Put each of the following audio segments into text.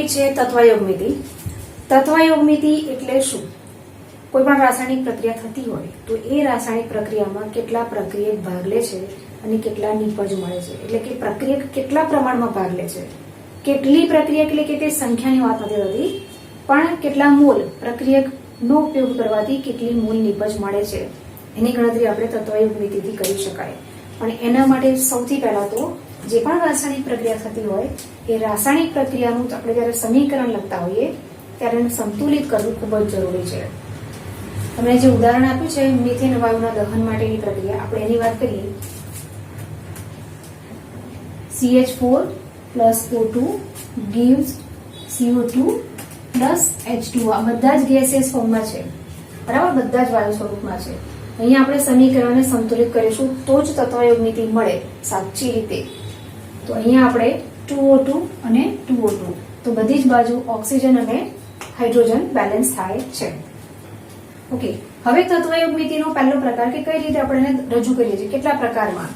Topic છે તત્વયોગમિતિ. તત્વયોગમિતિ એટલે શું? કોઈ પણ રાસાયણિક પ્રક્રિયા થતી હોય તો એ રાસાયણિક પ્રક્રિયામાં કેટલા પ્રક્રિયક ભાગ લે છે અને કેટલા નિપજ મળે છે, એટલે કે પ્રક્રિયક કેટલા પ્રમાણમાં ભાગ લે છે. કેટલી પ્રક્રિયા એટલે કે તે સંખ્યાની વાત નથી થતી, પણ કેટલા મોલ પ્રક્રિયકનો ઉપયોગ કરવાથી કેટલી મોલ નિપજ મળે છે એની ગણતરી આપણે તત્વયોગમિતિથી કરી શકાય. પણ એના માટે સૌથી પહેલા તો જે પણ રાસાયણિક પ્રક્રિયા થતી હોય એ રાસાયણિક પ્રક્રિયાનું આપણે જ્યારે સમીકરણ લખતા હોઈએ ત્યારે એને સંતુલિત કરવું ખૂબ જ જરૂરી છે. તમને જે ઉદાહરણ આપ્યું છે મિથેન વાયુના દહન માટેની પ્રક્રિયા, આપણે એની વાત કરીએ. CH4 plus O2 gives CO2 plus H2O. આ બધા જ ગેસિયસ ફોર્મમાં છે, બરાબર, બધા જ વાયુ સ્વરૂપમાં છે. અહીંયા આપણે સમીકરણને સંતુલિત કરીશું તો જ તત્વયોગમિતિ મળે સાચી રીતે. તો અહીંયા આપણે 2O2 અને 2O2, તો બધી જ બાજુ ઓક્સિજન અને હાઇડ્રોજન બેલેન્સ થાય છે. ઓકે, હવે તત્વયોગમિતિનો પહેલો પ્રકાર કે કઈ રીતે આપણે એને રજૂ કરીએ છીએ, કેટલા પ્રકારમાં.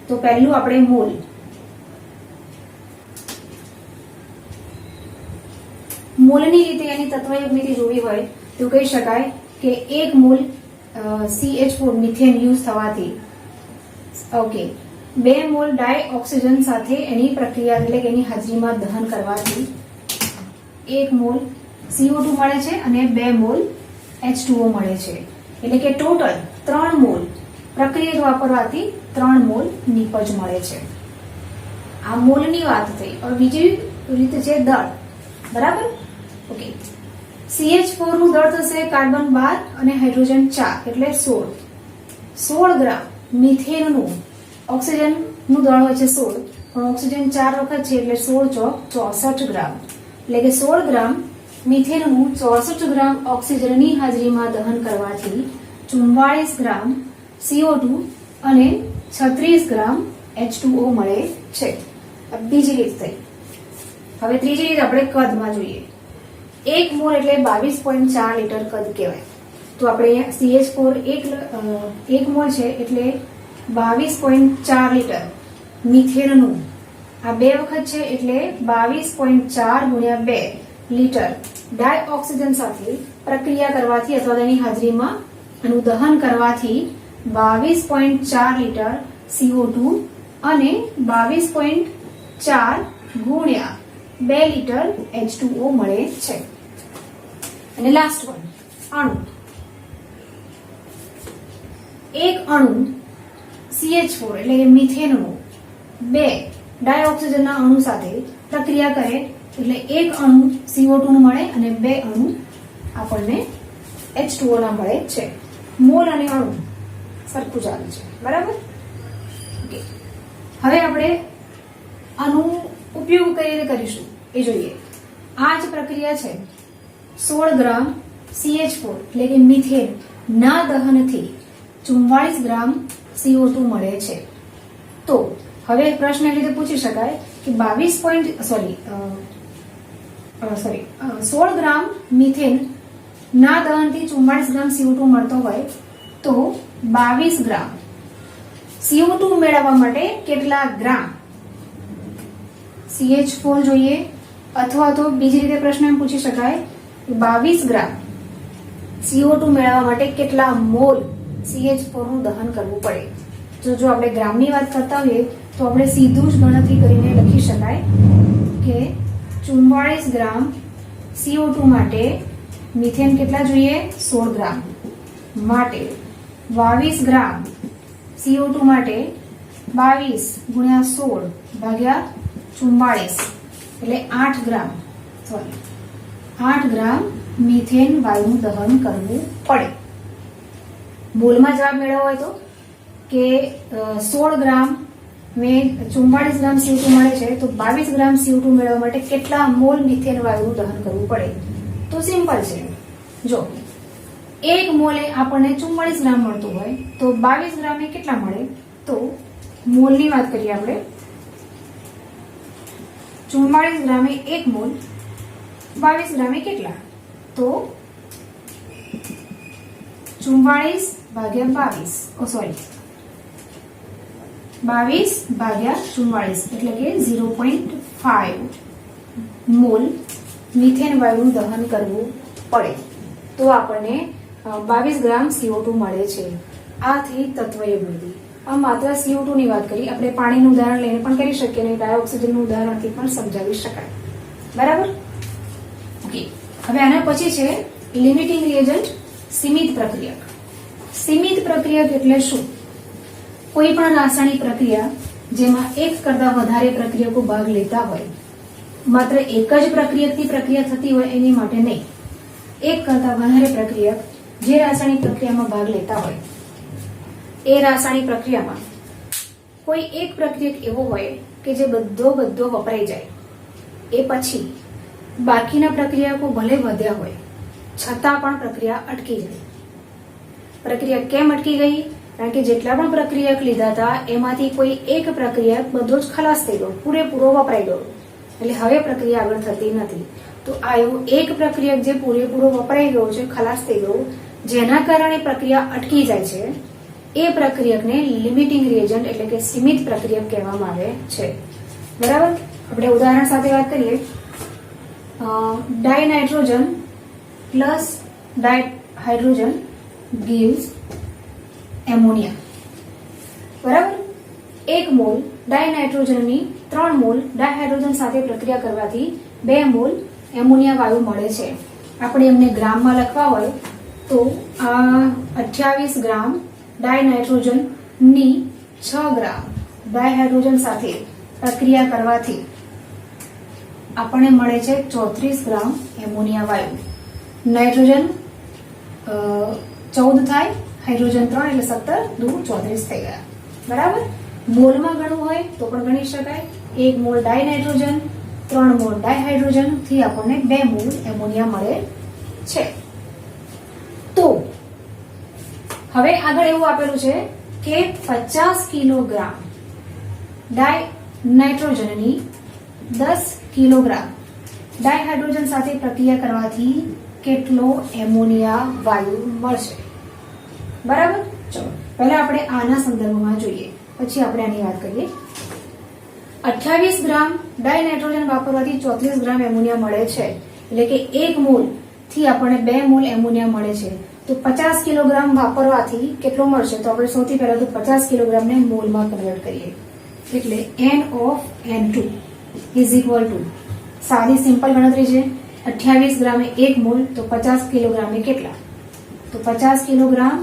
તો પહેલું આપણે મોલ. મોલની રીતે એની તત્વયોગમિતિ જોવી હોય તો કહી શકાય કે 1 મોલ CH4 મિથેન યુઝ થવાથી, ઓકે, 2 મોલ ડાયઓક્સિજન સાથે એની પ્રક્રિયા એટલે કે એની હાજરીમાં દહન કરવાથી 1 મોલ CO2 મળે છે અને 2 મોલ H2O મળે છે. એટલે કે ટોટલ 3 મોલ પ્રક્રિયક વાપરવાથી 3 મોલ નિપજ મળે છે. આ મોલની વાત થઈ. હવે બીજી રીતે છે દળ, બરાબર. ઓકે, CH4 નું દળ થશે કાર્બન 12 અને હાઇડ્રોજન 4 એટલે 16 ગ્રામ. મિથેનનું ઓક્સિજન નું દળ હોય છે 16, પણ ઓક્સિજન 4 વખત છે એટલે 16 ચોક 64 ગ્રામ. એટલે કે 16 ગ્રામ મિથેનનું 64 ગ્રામ ઓક્સિજનની હાજરીમાં દહન કરવાથી 44 ગ્રામ CO2 અને 36 ગ્રામ H2O મળે છે. બીજી રીત થઈ. હવે ત્રીજી રીત આપણે કદમાં જોઈએ. 1 મોલ એટલે 22.4 લીટર કદ કહેવાય. તો આપણે CH4 1 મોલ છે એટલે 22.4 લીટર. મિથેનનું આ 2 વખત છે એટલે 22.4 ગુણ્યા 2 લીટર ડાયઓક્સિજન સાથે પ્રક્રિયા કરવાથી અથવા તેની હાજરીમાં એનું દહન કરવાથી 22.4 લીટર CO2 અને 22.4 ગુણ્યા 2 લીટર H2O મળે છે. અને લાસ્ટ વન, અણુ. 1 અણુ CH4 એટલે કે મિથેનનું 2 ડાયઓક્સિજનના અણુ સાથે પ્રક્રિયા કરે એટલે 1 અણુ CO2 નું મળે અને 2 અણુ આપણને H2O ના મળે છે. મોલ અને અણુ સરખું ચાલે છે, બરાબર. ઓકે, હવે આપણે આનો ઉપયોગ કઈ રીતે કરીશું એ જોઈએ. આ જ પ્રક્રિયા છે 16 ગ્રામ CH4 એટલે કે મિથેન ના દહનથી 44 ગ્રામ CO2 મળે છે. તો હવે પ્રશ્ન એ રીતે પૂછી શકાય કે 16 ગ્રામ મિથેન ના દહનથી 44 ગ્રામ CO2 મળતો હોય તો 22 ગ્રામ CO2 મેળવવા માટે કેટલા ગ્રામ CH4 જોઈએ, અથવા તો બીજી રીતે પ્રશ્ન એમ પૂછી શકાય કે 22 ગ્રામ CO2 મેળવવા માટે કેટલા મોલ CH4 નું દહન કરવું પડે. જો આપણે ગ્રામની વાત કરતા હોઈએ તો આપણે સીધું જ ગણતરી કરીને લખી શકાય કે 44 ગ્રામ CO2 માટે મિથેન કેટલા જોઈએ, 16 ગ્રામ માટે 22 ગ્રામ CO2 માટે 22 ગુણ્યા 16 ભાગ્યા 44 એટલે 8 ગ્રામ મિથેન વાયુનું દહન કરવું પડે. મોલમાં જવાબ મેળવવો હોય તો કે 16 ગ્રામ મેં 44 ગ્રામ CO2 મળે છે તો 22 ગ્રામ CO2 મેળવવા માટે કેટલા મોલ મિથેન વાયુનું દહન કરવું પડે. તો સિમ્પલ છે. જો 1 મોલે આપણને 44 ગ્રામ મળતું હોય તો 22 ગ્રામે કેટલા મળે, તો મોલની વાત કરીએ આપણે. 44 ગ્રામે 1 મોલ, 22 ગ્રામે કેટલા, તો 44 ભાગ્યા 22 ભાગ્યા 44 એટલે કે 0.5 મોલ મિથેન વાયુનું દહન કરવું પડે તો આપણને 22 ગ્રામ CO2 મળે છે. આ થઈ તત્વયુગ નીતિ. આ માત્ર CO2 ની વાત કરી, આપણે પાણીનું ઉદાહરણ લઈને પણ કરી શકીએ અને ડાયોક્સિજનનું ઉદાહરણથી પણ સમજાવી શકાય. બરાબર? ઓકે. હવે આના પછી છે લિમિટિંગ રિએજન્ટ, સીમિત પ્રક્રિયક. સીમિત પ્રક્રિયક એટલે શું? કોઈ પણ રાસાયણિક પ્રક્રિયા જેમાં એક કરતા વધારે પ્રક્રિયકો ભાગ લેતા હોય, માત્ર એક જ પ્રક્રિયકથી પ્રક્રિયા થતી હોય એની માટે નહીં, એક કરતા વધારે પ્રક્રિયક જે રાસાયણિક પ્રક્રિયામાં ભાગ લેતા હોય એ રાસાયણિક પ્રક્રિયામાં કોઈ એક પ્રક્રિયક એવો હોય કે જે બધો વપરાઈ જાય, એ પછી બાકીના પ્રક્રિયકો ભલે વધ્યા હોય છતાં પણ પ્રક્રિયા અટકી જાય. પ્રક્રિયા કેમ અટકી ગઈ? કારણ કે જેટલા પણ પ્રક્રિયક લીધા હતા એમાંથી કોઈ એક પ્રક્રિયક બધો જ ખલાસ થઈ ગયો, પૂરેપૂરો વપરાઈ ગયો, એટલે હવે પ્રક્રિયા આગળ થતી નથી. તો આ એવું એક પ્રક્રિયક જે પૂરેપૂરો વપરાઈ ગયો છે, ખલાસ થઈ ગયો, જેના કારણે પ્રક્રિયા અટકી જાય છે, એ પ્રક્રિયકને લિમિટિંગ રિએજન્ટ એટલે કે સીમિત પ્રક્રિયક કહેવામાં આવે છે. બરાબર? આપણે ઉદાહરણ સાથે વાત કરીએ. ડાયનાઇટ્રોજન પ્લસ ડાયહાઇડ્રોજન gives એમોનિયા. બરાબર? 1 મોલ ડાયનાઇટ્રોજનની 3 મોલ ડાયહાઇડ્રોજન સાથે પ્રક્રિયા કરવાથી 2 મોલ એમોનિયા વાયુ મળે છે. આપણે એમને ગ્રામમાં લખવા હોય તો 28 ગ્રામ ડાયનાઇટ્રોજન ની 6 ગ્રામ ડાયહાઇડ્રોજન સાથે પ્રક્રિયા કરવાથી આપણને મળે છે 34 ગ્રામ એમોનિયા વાયુ. નાઇટ્રોજન 14 થાય, હાઇડ્રોજન 3 એટલે 17 દૂ 34 થઈ ગયા. બરાબર? મોલમાં ગણવું હોય તો પણ ગણી શકાય. 1 મોલ ડાયનાઇટ્રોજન 3 મોલ ડાયહાઇડ્રોજન થી આપણને 2 મોલ એમોનિયા મળે છે. તો હવે આગળ એવું આપેલું છે કે 50 કિલોગ્રામ ડાયનાઇટ્રોજનની 10 કિલોગ્રામ ડાયહાઇડ્રોજન સાથે પ્રક્રિયા કરવાથી કેટલો એમોનિયા વાયુ મળશે? બરાબર? ચલો પહેલા આપણે આના સંદર્ભમાં જોઈએ, પછી આપણે આની વાત કરીએ. 28 ગ્રામ ડાયનાઇટ્રોજન વાપરવાથી 34 ગ્રામ એમોનિયા મળે છે, એટલે કે 1 મોલ થી આપણને 2 મોલ એમોનિયા મળે છે. તો 50 કિલોગ્રામ વાપરવાથી કેટલો મળશે? તો આપણે સૌથી પહેલા તો 50 કિલોગ્રામ ને મોલમાં કન્વર્ટ કરીએ, એટલે N of N2 is equal to, સાદી સિમ્પલ ગણતરી છે, 28 ગ્રામે 1 મોલ તો 50 કિલોગ્રામે કેટલા? તો 50 કિલોગ્રામ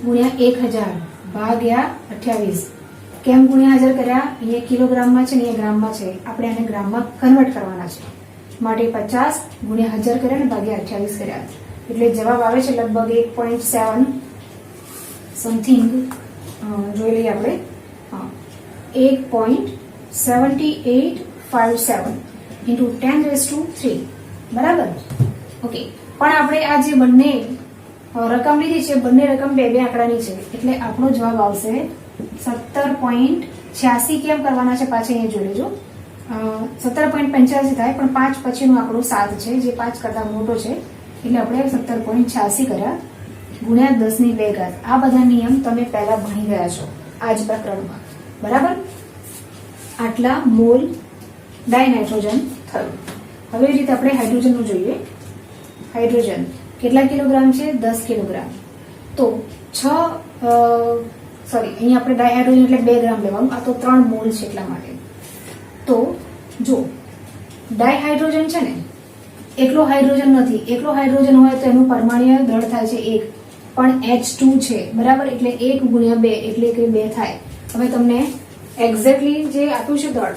ગુણ્યા 1000 ભાગ્યા 28. કેમ ગુણ્યા 1000 કર્યા? અહીંયા કિલોગ્રામમાં છે ને અહીંયા ગ્રામમાં છે, આપણે આને ગ્રામમાં કન્વર્ટ કરવાના છે, માટે 50 ગુણ્યા 1000 કર્યા ને ભાગ્યા 28 કર્યા, એટલે જવાબ આવે છે લગભગ 1.7 સમથિંગ. જોઈ લઈએ આપણે. 1.7857 into 10⁻3. બરાબર? ઓકે. પણ આપણે આ જે બંને રકમ લીધી છે, બંને રકમ બે આંકડાની છે, એટલે આપણો જવાબ આવશે 17.86. કેમ કરવાના છે પાછા અહીંયા જોઈ લેજો. 17.85 થાય, પણ 5 પછીનો આંકડો 7 છે, જે 5 કરતા મોટો છે, એટલે આપણે 17.86 કર્યા ગુણ્યા 10⁻2. આ બધા નિયમ તમે પહેલા ભણી ગયા છો આ જ પ્રકરણમાં. બરાબર? આટલા મોલ ડાયનાઇટ્રોજન થયું. હવે એ રીતે આપણે હાઇડ્રોજનનું જોઈએ. હાઇડ્રોજન કેટલા કિલોગ્રામ છે? 10 કિલોગ્રામ. તો અહીંયા આપણે ડાયહાઇડ્રોજન એટલે 2 ગ્રામ લેવાનું, આ તો 3 મોલ છે એટલા માટે. તો જો ડાયહાઇડ્રોજન છે ને, એકલો હાઇડ્રોજન નથી, એકલો હાઇડ્રોજન હોય તો એનું પરમાણ્વીય દળ થાય છે 1, પણ H2 છે. બરાબર? એટલે 1 ગુણ્યા 2 એટલે કે 2 થાય. હવે તમને એક્ઝેક્ટલી જે આપ્યું છે દળ,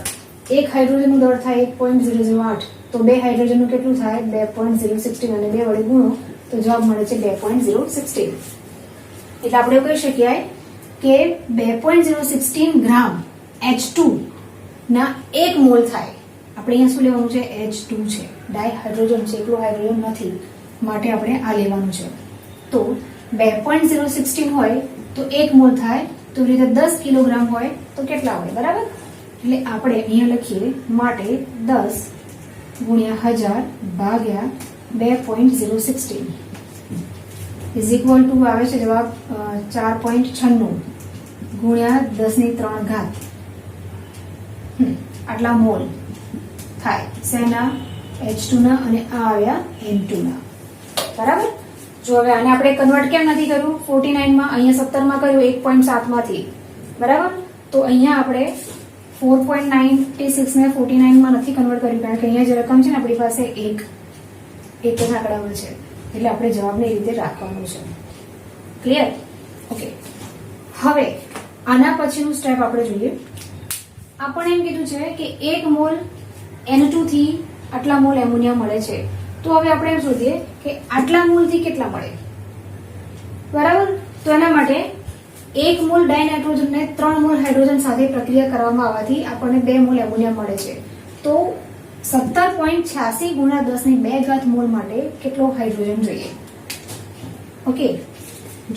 એક હાઇડ્રોજનનું દળ થાય 1.008, તો 2 હાઇડ્રોજનનું કેટલું થાય? 2.016, અને 2 વડે ગુણો તો જવાબ મળે છે 2.016. એટલે આપણે કહી શકીએ કે 2.016 ગ્રામ H2 ના 1 મોલ થાય. આપણે અહીંયા શું લેવાનું છે? H2 છે, ડાયહાઇડ્રોજન છે, એકલું હાઇડ્રોજન નથી, માટે આપણે આ લેવાનું છે. તો 2.016 હોય તો 1 મોલ થાય, તો એ રીતે 10 કિલોગ્રામ હોય તો કેટલા હોય? બરાબર? એટલે આપણે અહીંયા લખીએ, માટે 10 ગુણ્યા 1000 ભાગ્યા 2.016 ઇઝ ઇક્વલ ટુ આવે છે જવાબ 4.96 ગુણ્યા 10⁻3. આટલા મોલ થાય. શેના? H2 ના અને આ આવ્યા N2 ના. બરાબર. જો હવે આને આપણે કન્વર્ટ કેમ નથી કર્યું 49 માં, અહીંયા 17 માં કર્યું 1.7 માંથી. બરાબર. તો અહીંયા આપણે 4.96 ને 49 માં નથી કન્વર્ટ કર્યું કારણ કે અહીંયા જે રકમ છે ને આપણી પાસે એક જ આંકડામાં છે, એટલે આપણે જવાબને એ રીતે રાખવાનું છે. ક્લિયર? ઓકે. હવે આના પછીનું સ્ટેપ આપણે જોઈએ. આપણે એમ કીધું છે કે 1 મોલ N2 થી આટલા મોલ એમોનિયા મળે છે. તો હવે આપણે એમ શોધીએ કે આટલા મોલ થી કેટલા મળે. બરાબર. તો એના માટે 1 મોલ ડાયનાઇટ્રોજન ને 3 મોલ હાઇડ્રોજન સાથે પ્રક્રિયા કરવામાં આવવાથી આપણને 2 મોલ એમોનિયા મળે છે. તો 17.86 ગુણ્યા 10 ની 2 ઘાત મોલ માટે કેટલો હાઇડ્રોજન જોઈએ? ઓકે.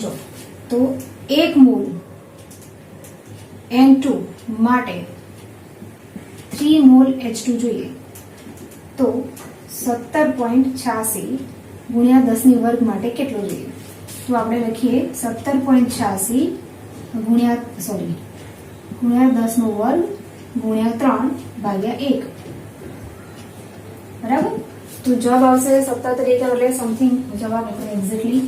જો તો 1 મોલ N2 માટે 3 મોલ H2 જોઈએ. તો 17.86 ગુણ્યા 10 ની વર્ગ માટે કેટલો જોઈએ? તો આપણે લખીએ 17.86 ગુણ્યા 10 નો વર્ગ ગુણ્યા 3 ભાગ્યા 1. બરાબર. તો જવાબ આવશે 17 તરીકે, એટલે સમથિંગ જવાબ આપણે એક્ઝેક્ટલી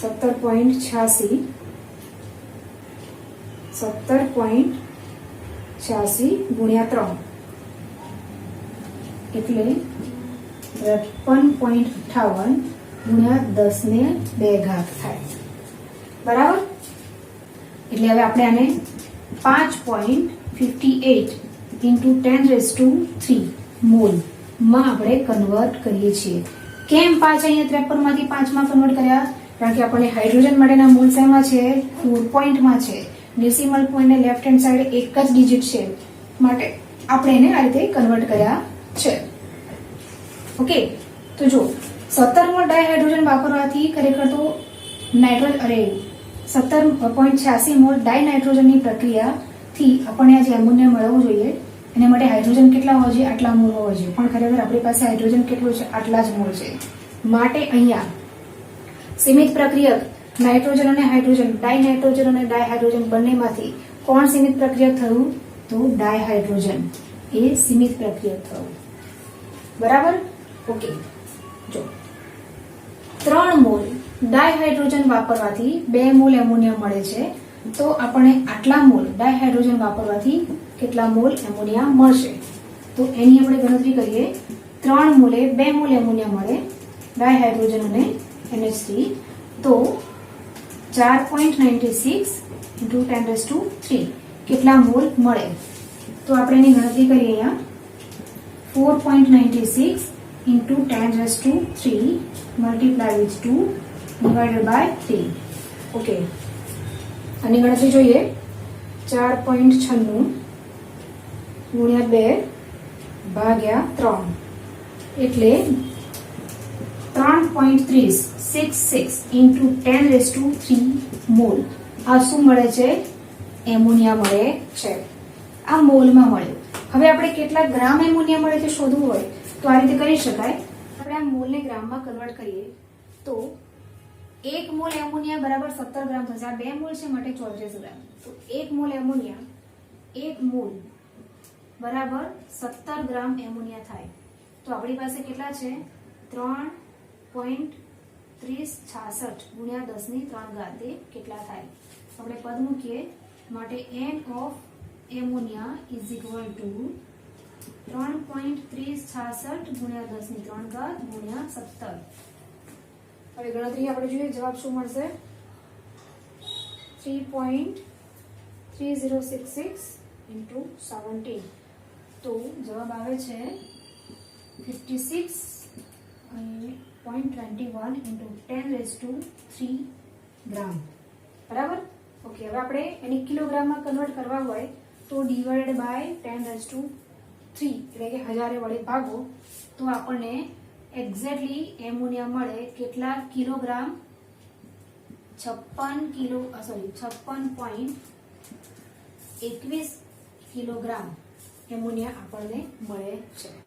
17.86 ગુણ્યા 3 એટલે 53.58 ગુણ્યા 10 ને 2 ઘાત થાય. બરાબર. એટલે હવે આપણે આને 5.58 into 10⁻³ મોલ માં આપણે કન્વર્ટ કરીએ છીએ. કેમ 5 અહીંયા 53 માંથી 5 માં કન્વર્ટ કર્યા? કારણ કે આપણને હાઇડ્રોજન માટેના મોલ શેમાં છે? 4 પોઈન્ટમાં છે. ડેસિમલ પોઈન્ટ ને લેફ્ટ હેન્ડ સાઈડ એક જ ડિજિટ છે, માટે આપણે એને આ રીતે કન્વર્ટ કર્યા છે. ઓકે. તો જો 17 મોલ ડાયહાઇડ્રોજન વાપરવાથી ખરેખર તો 17.86 મોલ ડાયનાઇટ્રોજનની પ્રક્રિયાથી આપણને આ જે એમોનિયા મળવું જોઈએ એના માટે હાઇડ્રોજન કેટલા હોવા જોઈએ? આટલા મોલ હોવા જોઈએ. પણ ખરેખર આપણી પાસે હાઇડ્રોજન કેટલું છે? આટલા જ મોલ છે. માટે અહીંયા સીમિત પ્રક્રિયક નાઇટ્રોજન અને હાઇડ્રોજન, ડાયનાઇટ્રોજન અને ડાયહાઇડ્રોજન બંનેમાંથી કોણ સીમિત પ્રક્રિયક થયું? તો ડાયહાઇડ્રોજન એ સીમિત પ્રક્રિયક થયું. બરાબર. ઓકે. જો 3 મોલ ડાયહાઇડ્રોજન વાપરવાથી 2 મોલ એમોનિયા મળે છે. તો આપણને આટલા મોલ ડાયહાઇડ્રોજન વાપરવાથી કેટલા મોલ એમોનિયા મળશે? તો એની આપણે ગણતરી કરીએ. 3 મોલે 2 મોલ એમોનિયા મળે ડાયહાઇડ્રોજન અને NH3. તો 4.96 into 10⁻³ કેટલા મોલ મળે? તો આપણે એની ગણતરી કરીએ. અહીંયા 4.96 into 10⁻³ multiply with 2 divided by 3. Okay. આની ગણતરી જોઈએ. 4.96 ગુણ્યા 2 ભાગ્યા 3 એટલે 3.366 into 10⁻³ મોલ. આ શું મળે છે? એમોનિયા મળે છે. આ મોલમાં મળ્યું. હવે આપણે કેટલા ગ્રામ એમોનિયા મળે છે શોધવું હોય તો આ રીતે કરી શકાય. આપણે આ મોલને ગ્રામમાં કન્વર્ટ કરીએ તો 1 મોલ એમોનિયા બરાબર 17 ગ્રામ થશે. આ 2 મોલ છે માટે 34 ગ્રામ. તો 1 મોલ એમોનિયા 1 મોલ બરાબર 17 ગ્રામ એમોનિયા થાય. તો આપણી પાસે કેટલા છે? 3.3066 ગુણ્યા 10 ની 3 ઘાત કેટલા થાય? આપણે પદ મૂકીએ. માટે N of ammonia is equal to 3.3066 ગુણ્યા 10 ની 3 ઘાત ગુણ્યા 17. હવે ગણતરી આપણે જોઈએ. જવાબ શું મળશે? 3.3066 into 17. તો જવાબ આવે છે 56.21 into 10⁻³ ગ્રામ. બરાબર. ઓકે. હવે આપણે એની કિલોગ્રામમાં કન્વર્ટ કરવા હોય તો ડિવાઇડેડ બાય 10⁻³ એટલે કે 1000 વડે ભાગો તો આપણને એક્ઝેક્ટલી એમોનિયા મળે કેટલા કિલોગ્રામ? 56.21 કિલોગ્રામ એમોનિયા આપણને મળે છે.